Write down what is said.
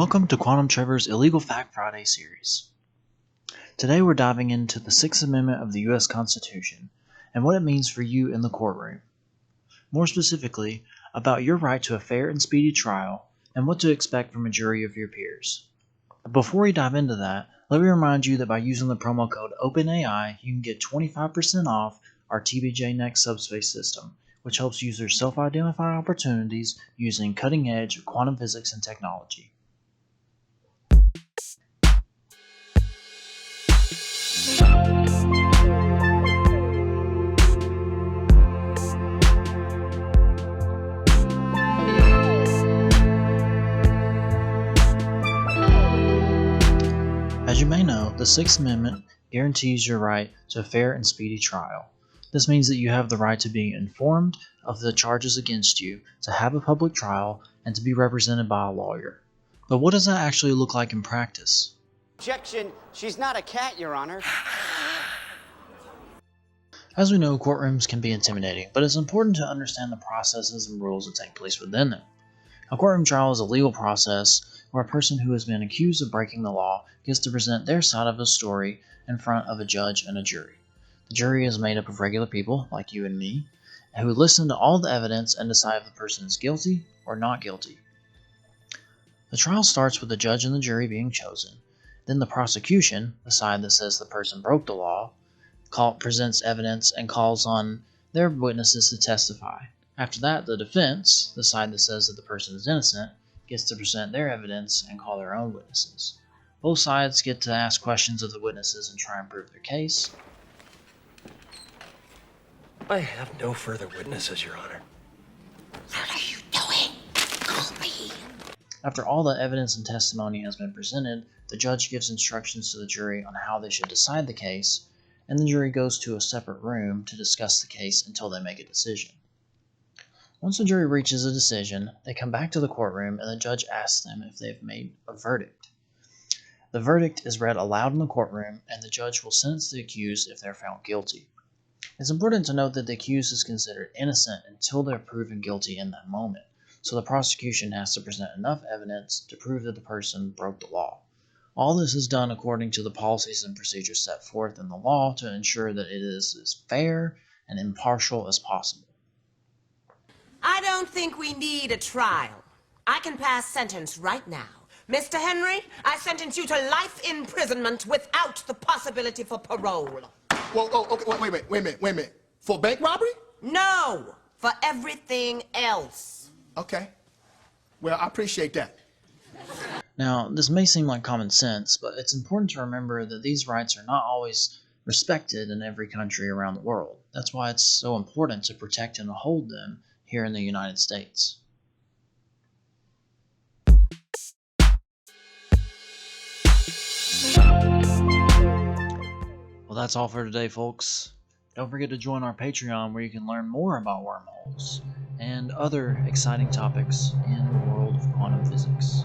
Welcome to Quantum Trevor's Illegal Fact Friday series. Today we're diving into the Sixth Amendment of the U.S. Constitution and what it means for you in the courtroom. More specifically, about your right to a fair and speedy trial and what to expect from a jury of your peers. Before we dive into that, let me remind you that by using the promo code OpenAI, you can get 25% off our TBJNXT SUBSPACE system, which helps users self-identify opportunities using cutting-edge quantum physics and technology. As you may know, the Sixth Amendment guarantees your right to a fair and speedy trial. This means that you have the right to be informed of the charges against you, to have a public trial, and to be represented by a lawyer. But what does that actually look like in practice? Objection, she's not a cat, Your Honor. As we know, courtrooms can be intimidating, but it's important to understand the processes and rules that take place within them. A courtroom trial is a legal process where a person who has been accused of breaking the law gets to present their side of the story in front of a judge and a jury. The jury is made up of regular people, like you and me, who listen to all the evidence and decide if the person is guilty or not guilty. The trial starts with the judge and the jury being chosen. Then the prosecution, the side that says the person broke the law, presents evidence and calls on their witnesses to testify. After that, the defense, the side that says that the person is innocent, gets to present their evidence and call their own witnesses. Both sides get to ask questions of the witnesses and try and prove their case. I have no further witnesses, Your Honor. What are you doing? Call me. After all the evidence and testimony has been presented, the judge gives instructions to the jury on how they should decide the case, and the jury goes to a separate room to discuss the case until they make a decision. Once the jury reaches a decision, they come back to the courtroom and the judge asks them if they've made a verdict. The verdict is read aloud in the courtroom, and the judge will sentence the accused if they're found guilty. It's important to note that the accused is considered innocent until they're proven guilty in that moment, so the prosecution has to present enough evidence to prove that the person broke the law. All this is done according to the policies and procedures set forth in the law to ensure that it is as fair and impartial as possible. I don't think we need a trial. I can pass sentence right now. Mr. Henry, I sentence you to life imprisonment without the possibility for parole. Well, okay, wait a minute. For bank robbery? No, for everything else. Okay. Well, I appreciate that. Now, this may seem like common sense, but it's important to remember that these rights are not always respected in every country around the world. That's why it's so important to protect and hold them here in the United States. Well, that's all for today, folks. Don't forget to join our Patreon where you can learn more about wormholes and other exciting topics in the world of quantum physics.